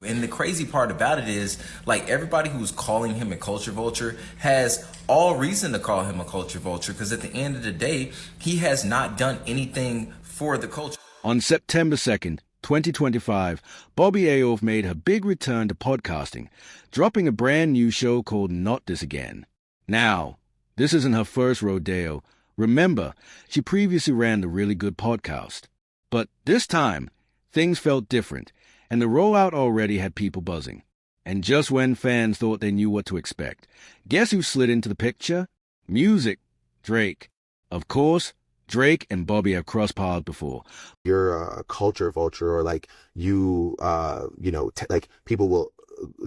And the crazy part about it is, like, everybody who's calling him a culture vulture has all reason to call him a culture vulture, because at the end of the day, he has not done anything for the culture. On September 2nd, 2025, Bobby Aoff made her big return to podcasting, dropping a brand new show called Not This Again. Now, this isn't her first rodeo. Remember, she previously ran the Really Good podcast. But this time, things felt different, and the rollout already had people buzzing. And just when fans thought they knew what to expect, guess who slid into the picture? Music. Drake. Of course, Drake and Bobby have crossed paths before. You're a culture vulture, or like like people will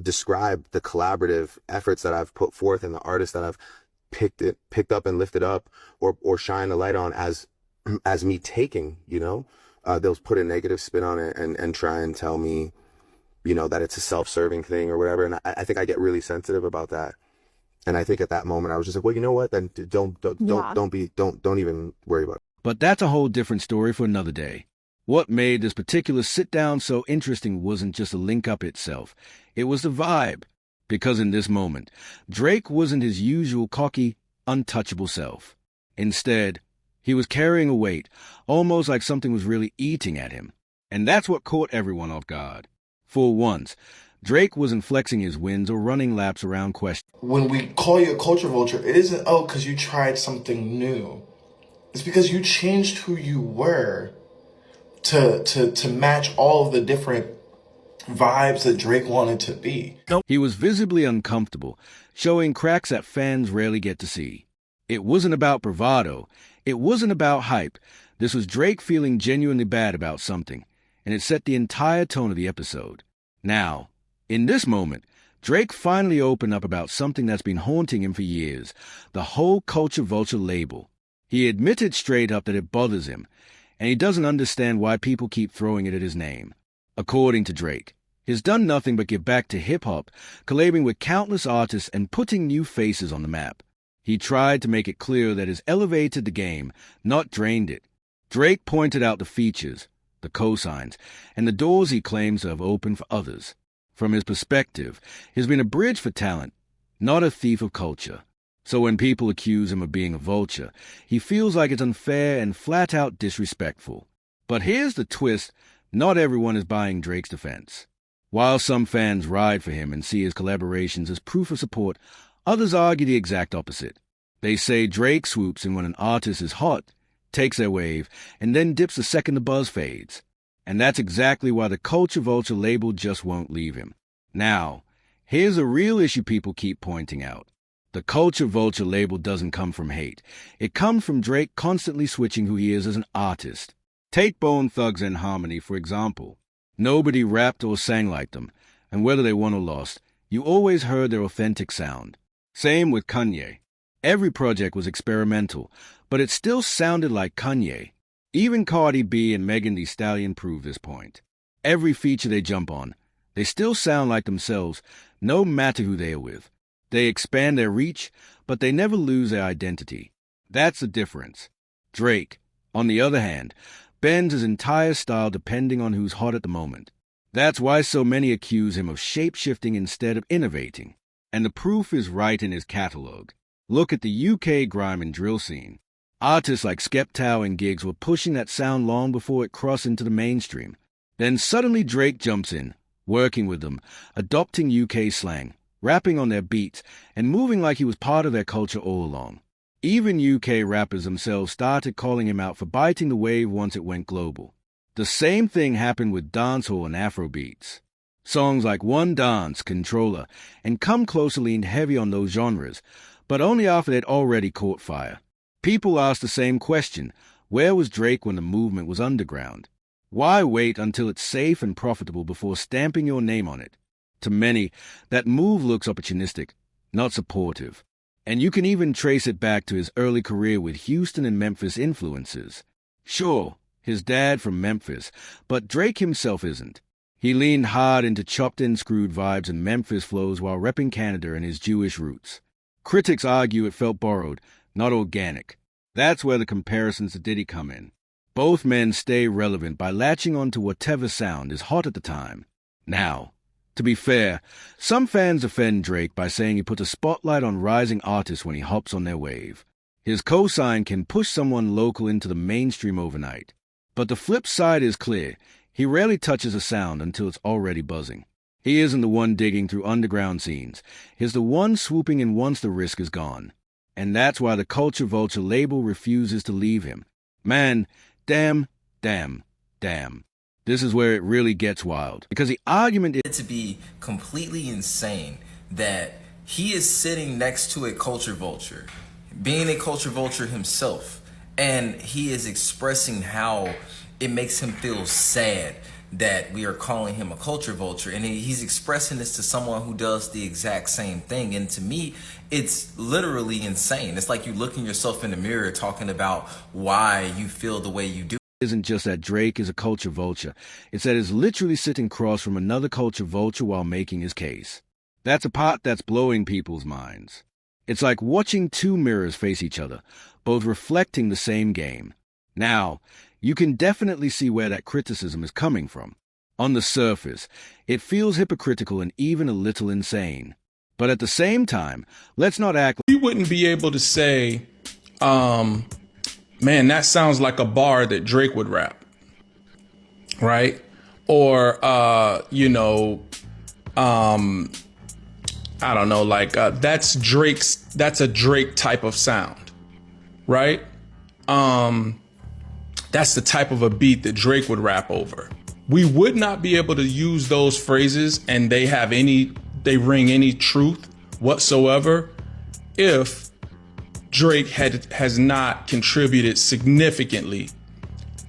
describe the collaborative efforts that I've put forth and the artists that I've picked up and lifted up or shine a light on as me taking, they'll put a negative spin on it and try and tell me, that it's a self-serving thing or whatever. And I think I get really sensitive about that. And I think at that moment I was just like, well, you know what? Then don't even worry about it. But that's a whole different story for another day. What made this particular sit-down so interesting wasn't just a link-up itself. It was the vibe. Because in this moment, Drake wasn't his usual cocky, untouchable self. Instead, he was carrying a weight, almost like something was really eating at him. And that's what caught everyone off guard. For once, Drake wasn't flexing his wins or running laps around questions. When we call you a culture vulture, it isn't, because you tried something new. It's because you changed who you were to match all of the different vibes that Drake wanted to be. He was visibly uncomfortable, showing cracks that fans rarely get to see. It wasn't about bravado. It wasn't about hype. This was Drake feeling genuinely bad about something, and it set the entire tone of the episode. Now, in this moment, Drake finally opened up about something that's been haunting him for years, the whole culture vulture label. He admitted straight up that it bothers him, and he doesn't understand why people keep throwing it at his name. According to Drake, he's done nothing but give back to hip-hop, collabing with countless artists and putting new faces on the map. He tried to make it clear that it's elevated the game, not drained it. Drake pointed out the features, the cosigns, and the doors he claims to have opened for others. From his perspective, he's been a bridge for talent, not a thief of culture. So when people accuse him of being a vulture, he feels like it's unfair and flat-out disrespectful. But here's the twist: not everyone is buying Drake's defense. While some fans ride for him and see his collaborations as proof of support, others argue the exact opposite. They say Drake swoops in when an artist is hot, takes their wave, and then dips the second the buzz fades. And that's exactly why the culture vulture label just won't leave him. Now, here's a real issue people keep pointing out. The culture vulture label doesn't come from hate. It comes from Drake constantly switching who he is as an artist. Take Bone Thugs and Harmony, for example. Nobody rapped or sang like them, and whether they won or lost, you always heard their authentic sound. Same with Kanye. Every project was experimental, but it still sounded like Kanye. Even Cardi B and Megan Thee Stallion prove this point. Every feature they jump on, they still sound like themselves, no matter who they are with. They expand their reach, but they never lose their identity. That's the difference. Drake, on the other hand, bends his entire style depending on who's hot at the moment. That's why so many accuse him of shape-shifting instead of innovating. And the proof is right in his catalog. Look at the UK grime and drill scene. Artists like Skepta and Giggs were pushing that sound long before it crossed into the mainstream. Then suddenly Drake jumps in, working with them, adopting UK slang, rapping on their beats, and moving like he was part of their culture all along. Even UK rappers themselves started calling him out for biting the wave once it went global. The same thing happened with dancehall and Afrobeats. Songs like One Dance, Controller, and Come Closer leaned heavy on those genres, but only after they'd already caught fire. People asked the same question: where was Drake when the movement was underground? Why wait until it's safe and profitable before stamping your name on it? To many, that move looks opportunistic, not supportive. And you can even trace it back to his early career with Houston and Memphis influences. Sure, his dad from Memphis, but Drake himself isn't. He leaned hard into chopped-in screwed vibes and Memphis flows while repping Canada and his Jewish roots. Critics argue it felt borrowed, not organic. That's where the comparisons to Diddy come in. Both men stay relevant by latching onto whatever sound is hot at the time. Now, To be fair, some fans defend Drake by saying he puts a spotlight on rising artists when he hops on their wave. His cosign can push someone local into the mainstream overnight. But the flip side is clear. He rarely touches a sound until it's already buzzing. He isn't the one digging through underground scenes. He's the one swooping in once the risk is gone. And that's why the Culture Vulture label refuses to leave him. Man, damn. This is where it really gets wild. Because the argument is To be completely insane that he is sitting next to a culture vulture, being a culture vulture himself, and he is expressing how it makes him feel sad that we are calling him a culture vulture, and he's expressing this to someone who does the exact same thing. And to me, it's literally insane. It's like you looking yourself in the mirror talking about why you feel the way you do. isn't just that Drake is a culture vulture. It's that he's literally sitting across from another culture vulture while making his case. That's a part that's blowing people's minds. It's like watching two mirrors face each other, both reflecting the same game. Now, you can definitely see where that criticism is coming from. On the surface, it feels hypocritical and even a little insane. But at the same time, let's not act We wouldn't be able to say, man, that sounds like a bar that Drake would rap, right? Or, I don't know, like that's a Drake type of sound, right? That's the type of a beat that Drake would rap over. We would not be able to use those phrases and they ring any truth whatsoever if Drake has not contributed significantly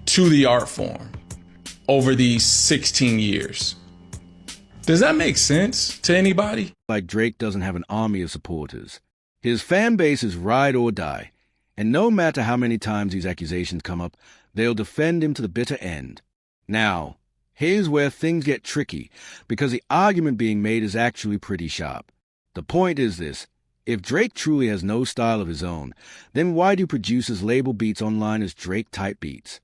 to the art form over these 16 years. Does that make sense to anybody? like Drake doesn't have an army of supporters. His fan base is ride or die, and no matter how many times these accusations come up, they'll defend him to the bitter end. Now, here's where things get tricky, because the argument being made is actually pretty sharp. The point is this: if Drake truly has no style of his own, then why do producers label beats online as Drake-type beats?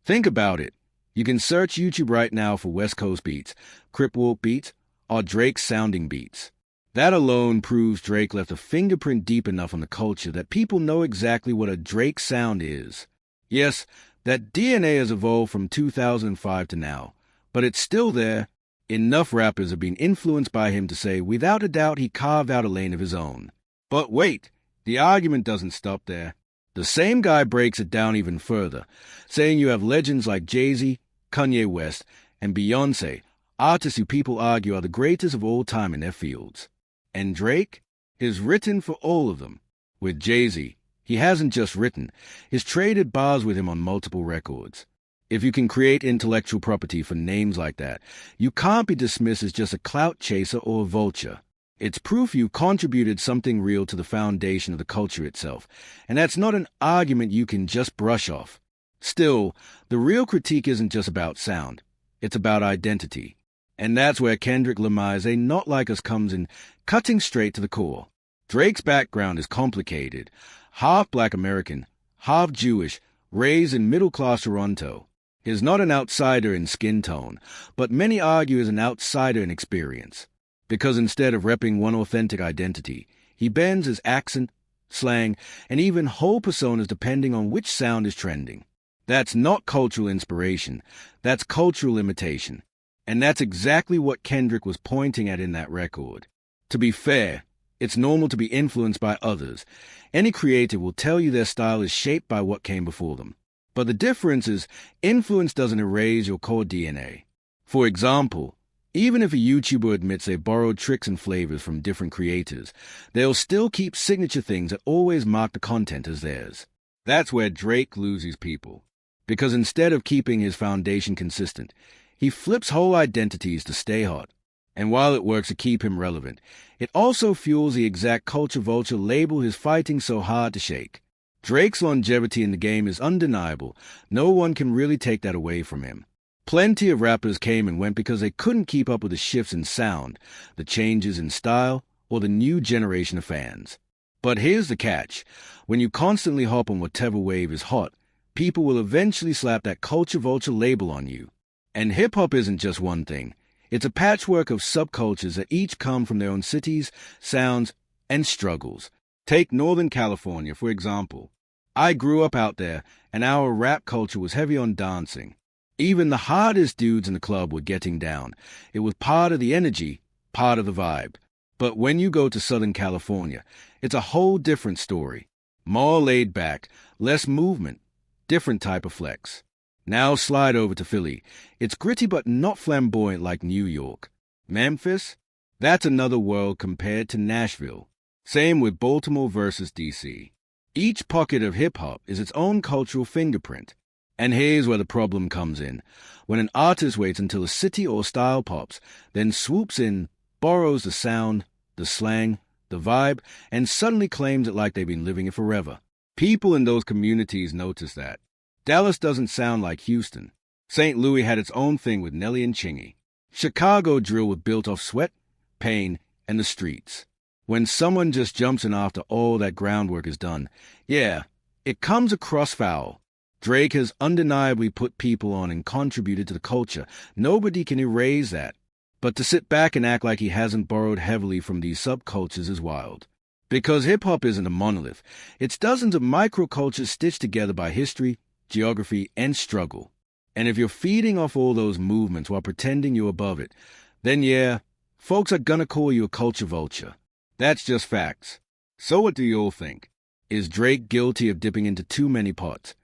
Think about it. You can search YouTube right now for West Coast beats, Crip Walk beats, or Drake-sounding beats. That alone proves Drake left a fingerprint deep enough on the culture that people know exactly what a Drake sound is. Yes, that DNA has evolved from 2005 to now, but it's still there. Enough rappers have been influenced by him to say, without a doubt, he carved out a lane of his own. But wait, the argument doesn't stop there. The same guy breaks it down even further, saying you have legends like Jay-Z, Kanye West, and Beyonce, artists who people argue are the greatest of all time in their fields. And Drake is written for all of them. With Jay-Z, he hasn't just written, he's traded bars with him on multiple records. If you can create intellectual property for names like that, you can't be dismissed as just a clout chaser or a vulture. It's proof you contributed something real to the foundation of the culture itself, and that's not an argument you can just brush off. Still, the real critique isn't just about sound, it's about identity. And that's where Kendrick Lamar's A Not Like Us comes in, cutting straight to the core. Drake's background is complicated. Half Black American, half Jewish, raised in middle-class Toronto. He's not an outsider in skin tone, but many argue is an outsider in experience. Because instead of repping one authentic identity, he bends his accent, slang, and even whole personas depending on which sound is trending. That's not cultural inspiration, that's cultural imitation. And that's exactly what Kendrick was pointing at in that record. To be fair, it's normal to be influenced by others. Any creator will tell you their style is shaped by what came before them. But the difference is, influence doesn't erase your core DNA. For example, even if a YouTuber admits they borrowed tricks and flavors from different creators, they'll still keep signature things that always mark the content as theirs. That's where Drake loses people. Because instead of keeping his foundation consistent, he flips whole identities to stay hot. And while it works to keep him relevant, it also fuels the exact culture vulture label he's fighting so hard to shake. Drake's longevity in the game is undeniable. No one can really take that away from him. Plenty of rappers came and went because they couldn't keep up with the shifts in sound, the changes in style, or the new generation of fans. But here's the catch. When you constantly hop on whatever wave is hot, people will eventually slap that culture vulture label on you. And hip-hop isn't just one thing. It's a patchwork of subcultures that each come from their own cities, sounds, and struggles. Take Northern California, for example. I grew up out there, and our rap culture was heavy on dancing. Even the hardest dudes in the club were getting down. It was part of the energy, part of the vibe. But when you go to Southern California, it's a whole different story. More laid back, less movement, different type of flex. Now slide over to Philly. It's gritty but not flamboyant like New York. Memphis? That's another world compared to Nashville. Same with Baltimore versus DC. Each pocket of hip-hop is its own cultural fingerprint. And here's where the problem comes in. When an artist waits until a city or style pops, then swoops in, borrows the sound, the slang, the vibe, and suddenly claims it like they've been living it forever. People in those communities notice that. Dallas doesn't sound like Houston. St. Louis had its own thing with Nelly and Chingy. Chicago drill was built off sweat, pain, and the streets. When someone just jumps in after all that groundwork is done, yeah, it comes across foul. Drake has undeniably put people on and contributed to the culture. Nobody can erase that. But to sit back and act like he hasn't borrowed heavily from these subcultures is wild. Because hip-hop isn't a monolith. It's dozens of microcultures stitched together by history, geography, and struggle. And if you're feeding off all those movements while pretending you're above it, then yeah, folks are gonna call you a culture vulture. That's just facts. So what do you all think? Is Drake guilty of dipping into too many pots?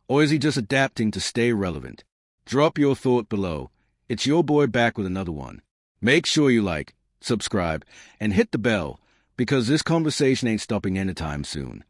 Or is he just adapting to stay relevant? Drop your thought below. It's your boy back with another one. Make sure you like, subscribe, and hit the bell, because this conversation ain't stopping anytime soon.